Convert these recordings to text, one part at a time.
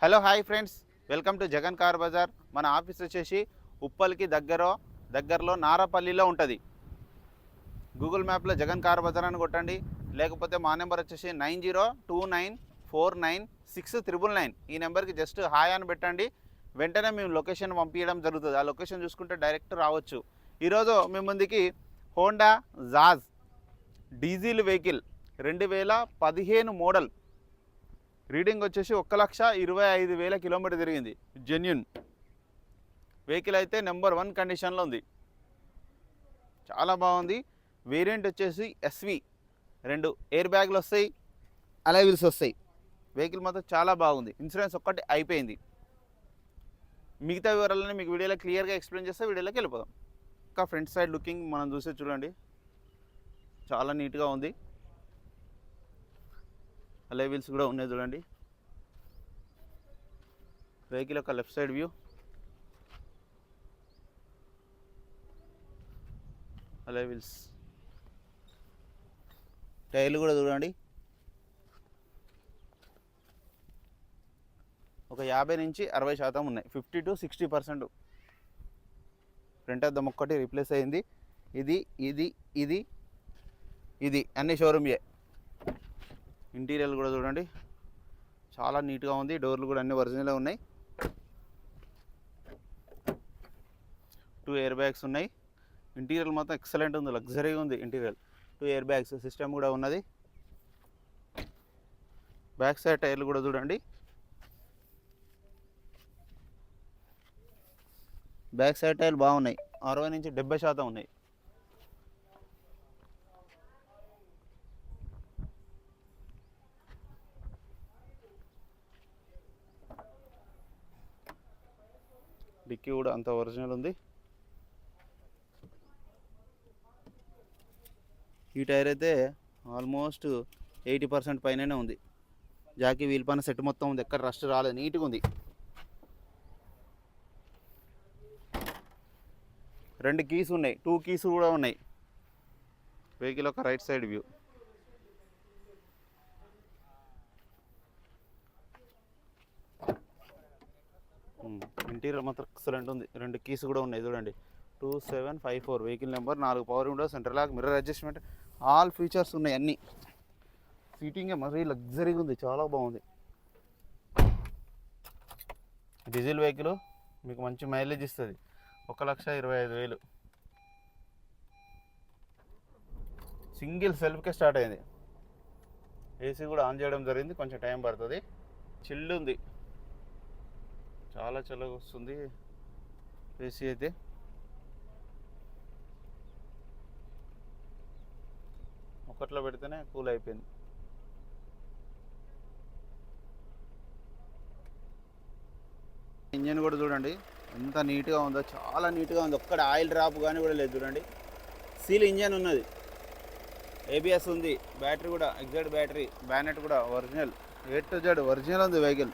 Hello hi friends, welcome to Jagan car Bazar. మన office వచ్చేసి ఉప్పల్కి దగ్గరలో నారాపల్లిలో ఉంటుంది. గూగుల్ మ్యాప్లో జగన్ కార్ బజార్ అని కొట్టండి, లేకపోతే మా నెంబర్ వచ్చేసి 9029496999. ఈ నెంబర్కి జస్ట్ హాయ్ అని పెట్టండి. వెంటనే మేము లొకేషన్ పంపించడం జరుగుతుంది. ఆ లొకేషన్ చూసుకుంటే డైరెక్ట్ రావచ్చు. ఈరోజు మీ ముందుకి Honda jazz diesel vehicle 2015 model, reading వచ్చేసి 1,25,000 కిలోమీటర్ తిరిగింది. జెన్యున్ వెహికల్ అయితే నెంబర్ 1 కండిషన్లో ఉంది. చాలా బాగుంది. వేరియంట్ వచ్చేసి ఎస్వి, 2 ఎయిర్ బ్యాగ్లు వస్తాయి, అలాయ్ వీల్స్ వస్తాయి. వెహికల్ మాత్రం చాలా బాగుంది. ఇన్సూరెన్స్ ఒక్కటి అయిపోయింది. మిగతా వివరాలని మీకు వీడియోలో క్లియర్గా ఎక్స్ప్లెయిన్ చేస్తే వీడియోలోకి వెళ్ళిపోదాం. ఇంకా ఫ్రంట్ సైడ్ లుకింగ్ మనం చూసే చూడండి, చాలా నీట్గా ఉంది. అలాయ్ వీల్స్ కూడా ఉన్నాయి చూడండి. వెహికల్ యొక్క left side view, alloy wheels, టైర్లు కూడా చూడండి. ఒక 50 నుంచి 60% ఉన్నాయి, 50 to 60%. ఫ్రంట్ అద్దం ఒక్కటి రీప్లేస్ అయింది. ఇది అన్ని షోరూమ్యే. ఇంటీరియర్ కూడా చూడండి, చాలా నీట్గా ఉంది. డోర్లు కూడా అన్ని ఒరిజినల్గా ఉన్నాయి. 2 ఎయిర్ బ్యాగ్స్ ఉన్నాయి. ఇంటీరియర్ మొత్తం ఎక్సలెంట్ ఉంది, లగ్జరీగా ఉంది. ఇంటీరియర్ 2 ఎయిర్ బ్యాగ్స్ సిస్టమ్ కూడా ఉన్నది. బ్యాక్ సైడ్ టైర్లు కూడా చూడండి. బ్యాక్ సైడ్ టైర్లు బాగున్నాయి, 60 నుంచి 70% ఉన్నాయి. డిక్కీ కూడా అంత ఒరిజినల్ ఉంది. ఈ టైర్ అయితే ఆల్మోస్ట్ 80% పైననే ఉంది. జాకీ వీల్ పైన సెట్ మొత్తం ఉంది, ఎక్కడ రస్ట్ రాలేదు, నీట్గా ఉంది. 2 కీస్ ఉన్నాయి, 2 కీస్ కూడా ఉన్నాయి. వెహికల్ ఒక రైట్ సైడ్ వ్యూ. ఇంటీరియర్ మాత్రం ఎక్సలెంట్ ఉంది. 2 కీస్ కూడా ఉన్నాయి చూడండి. 2754 vehicle number, 4 power window, central lock, mirror adjustment, all features ఉన్నాయి అన్నీ. సీటింగ్ మరీ లగ్జరీగా ఉంది, చాలా బాగుంది. డీజిల్ వెహికల్ మీకు మంచి మైలేజ్ ఇస్తుంది, 1,25,000. సింగిల్ సెల్ఫ్కే స్టార్ట్ అయింది. ఏసీ కూడా ఆన్ చేయడం జరిగింది, కొంచెం టైం పడుతుంది. చిల్లు ఉంది, చాలా చల్లగా వస్తుంది ఏసీ అయితే. ఒకట్లో పెడితేనే కూల్ అయిపోయింది. ఇంజన్ కూడా చూడండి ఎంత నీట్గా ఉందో, చాలా నీట్గా ఉంది. ఒక్కడ ఆయిల్ డ్రాప్ కానీ కూడా లేదు చూడండి. సీల్ ఇంజన్ ఉన్నది, ఏబిఎస్ ఉంది, బ్యాటరీ కూడా ఎగ్జాక్ట్ బ్యాటరీ, బ్యానెట్ కూడా original, A to Z original ఉంది వెహికల్.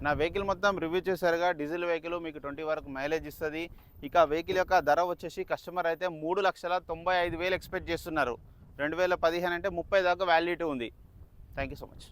నా వెహికల్ మొత్తం రివ్యూ చేశారుగా. డీజిల్ వెహికల్ మీకు 20 వరకు మైలేజ్ ఇస్తుంది. ఇక వెహికల్ యొక్క ధర వచ్చేసి కస్టమర్ అయితే 3,95,000 ఎక్స్పెక్ట్ చేస్తున్నారు. 2015 అంటే 30 దాకా వ్యాలిడిటీ ఉంది. Thank you so much.